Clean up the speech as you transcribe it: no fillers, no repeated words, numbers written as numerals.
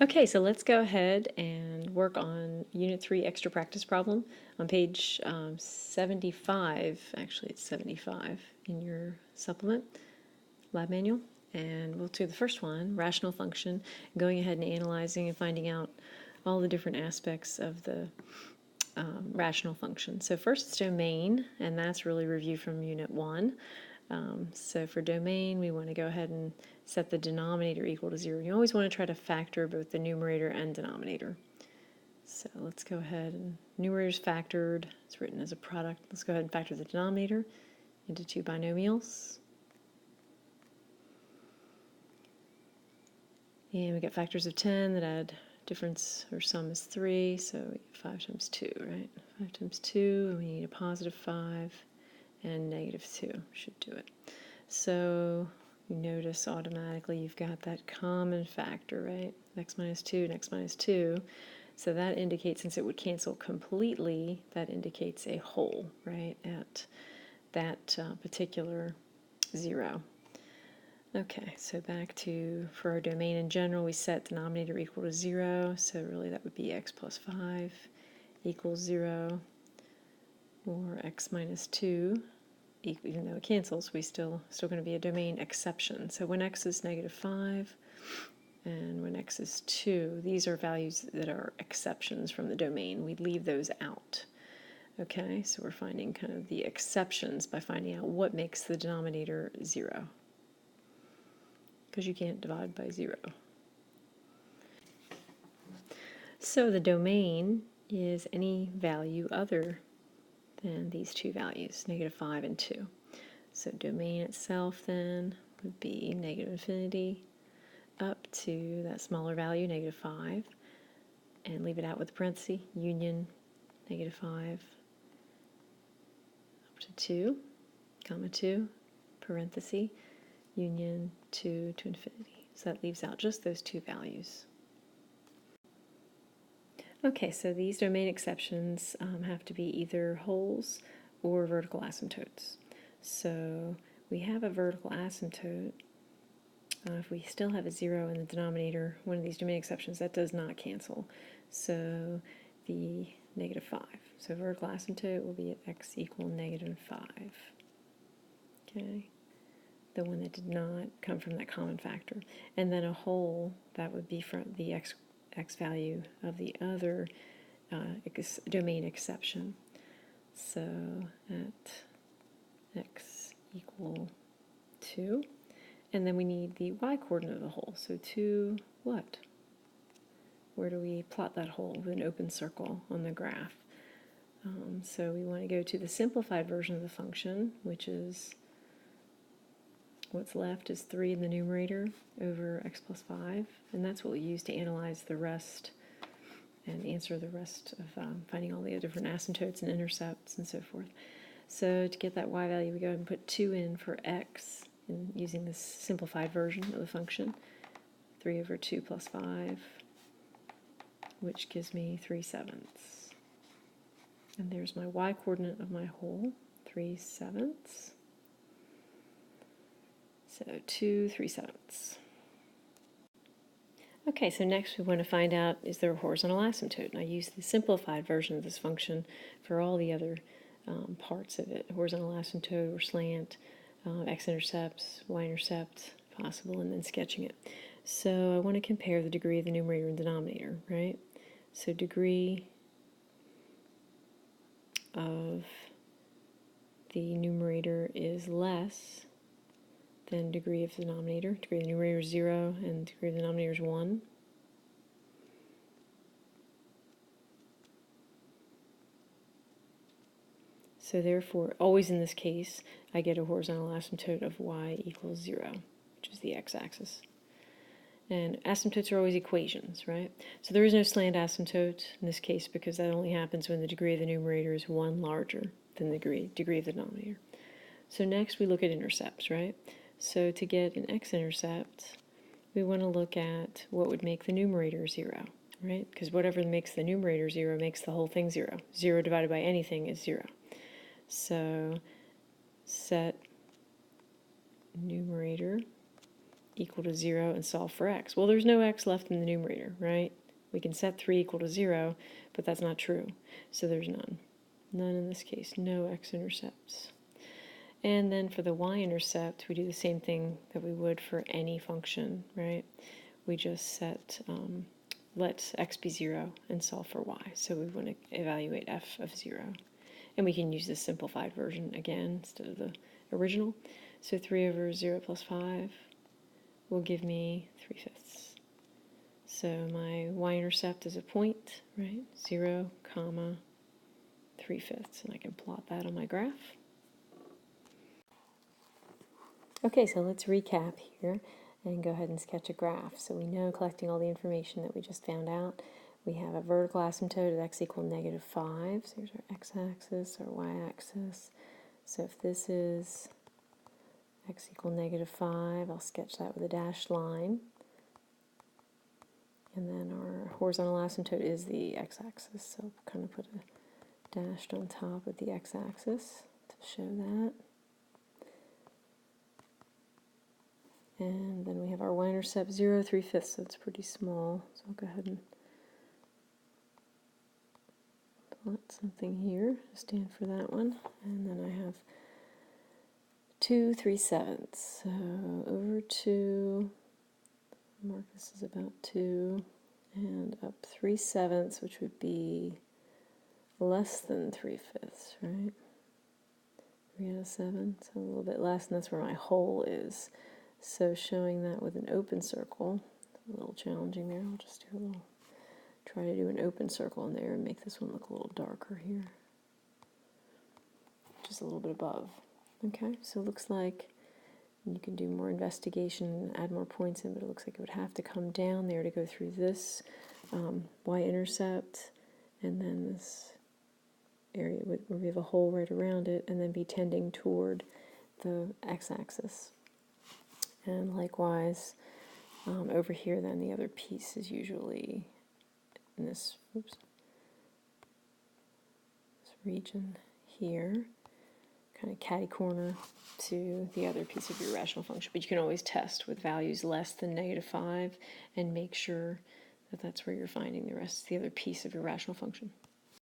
Okay, so let's go ahead and work on Unit 3 extra practice problem on page 75. Actually, it's 75 in your supplement lab manual. And we'll do the first one, rational function, going ahead and analyzing and finding out all the different aspects of the rational function. So first it's domain, and that's really review from Unit 1. So for domain, we want to go ahead and set the denominator equal to 0. You always want to try to factor both the numerator and denominator. So let's go ahead and numerator's factored. It's written as a product. Let's go ahead and factor the denominator into two binomials. And we get factors of 10 that add difference or sum is 3, so we get 5 times 2, right? 5 times 2, and we need a positive 5 and negative 2 should do it. So you notice automatically you've got that common factor, right? X minus 2 and x minus 2. So that indicates, since it would cancel completely, that indicates a whole, right, at that particular 0. Okay, so back to, for our domain in general, we set denominator equal to 0, so really that would be x plus 5 equals 0, or x minus 2, even though it cancels, we still going to be a domain exception. So when x is negative 5 and when x is 2, these are values that are exceptions from the domain. We leave those out. Okay, so we're finding kind of the exceptions by finding out what makes the denominator 0. Because you can't divide by 0. So the domain is any value other than these two values, negative 5 and 2. So domain itself then would be negative infinity up to that smaller value, negative 5, and leave it out with a parenthesis, union negative 5 up to 2, comma 2, parenthesis, union 2 to infinity. So that leaves out just those two values. Okay, so these domain exceptions have to be either wholes or vertical asymptotes. So we have a vertical asymptote. If we still have a 0 in the denominator, one of these domain exceptions, that does not cancel. So the negative 5. So vertical asymptote will be at x equal negative 5. Okay, the one that did not come from that common factor. And then a whole, that would be from the x value of the other domain exception. So at x equal 2. And then we need the y-coordinate of the whole. So 2 what? Where do we plot that whole with an open circle on the graph? So we want to go to the simplified version of the function, which is what's left is 3 in the numerator over x plus 5. And that's what we use to analyze the rest and answer the rest of finding all the different asymptotes and intercepts and so forth. So to get that y value, we go ahead and put 2 in for x, and using this simplified version of the function, 3 over 2 plus 5, which gives me 3/7. And there's my y-coordinate of my whole, 3/7. So 2 3/7. Okay, so next we want to find out, is there a horizontal asymptote? And I use the simplified version of this function for all the other parts of it, horizontal asymptote or slant, x-intercepts, y-intercept, possible, and then sketching it. So I want to compare the degree of the numerator and denominator, right? So degree of the numerator is less than degree of the denominator. Degree of the numerator is 0 and degree of the denominator is 1. So therefore, always in this case, I get a horizontal asymptote of y equals 0, which is the x-axis. And asymptotes are always equations, right? So there is no slant asymptote in this case because that only happens when the degree of the numerator is 1 larger than the degree of the denominator. So next we look at intercepts, right? So to get an x-intercept, we want to look at what would make the numerator 0, right? Because whatever makes the numerator 0 makes the whole thing 0. 0 divided by anything is 0. So set numerator equal to 0 and solve for x. Well, there's no x left in the numerator, right? We can set 3 equal to 0, but that's not true. So there's none. None in this case, no x-intercepts. And then for the y-intercept, we do the same thing that we would for any function, right? We just set, let x be 0 and solve for y. So we want to evaluate f of 0. And we can use the simplified version again instead of the original. So 3 over 0 plus 5 will give me 3/5. So my y-intercept is a point, right? 0, comma, 3/5. And I can plot that on my graph. Okay, so let's recap here and go ahead and sketch a graph. So we know, collecting all the information that we just found out, we have a vertical asymptote at x equal -5. So here's our x-axis, our y-axis. So if this is x equal -5, I'll sketch that with a dashed line. And then our horizontal asymptote is the x-axis, so I'll kind of put a dashed on top of the x-axis to show that. And then we have our y-intercept 0, 3/5, so it's pretty small. So I'll go ahead and plot something here to stand for that one. And then I have 2 3/7. So over 2, mark this is about 2, and up 3/7, which would be less than 3/5, right? 3 out of 7, so a little bit less, and that's where my hole is. So showing that with an open circle, a little challenging there. I'll just do a little, try to do an open circle in there and make this one look a little darker here. Just a little bit above. Okay, so it looks like you can do more investigation, add more points in, but it looks like it would have to come down there to go through this y-intercept, and then this area where we have a hole right around it, and then be tending toward the x-axis. And likewise, over here then the other piece is usually in this, this region here, kind of catty corner to the other piece of your rational function. But you can always test with values less than -5 and make sure that that's where you're finding the other piece of your rational function.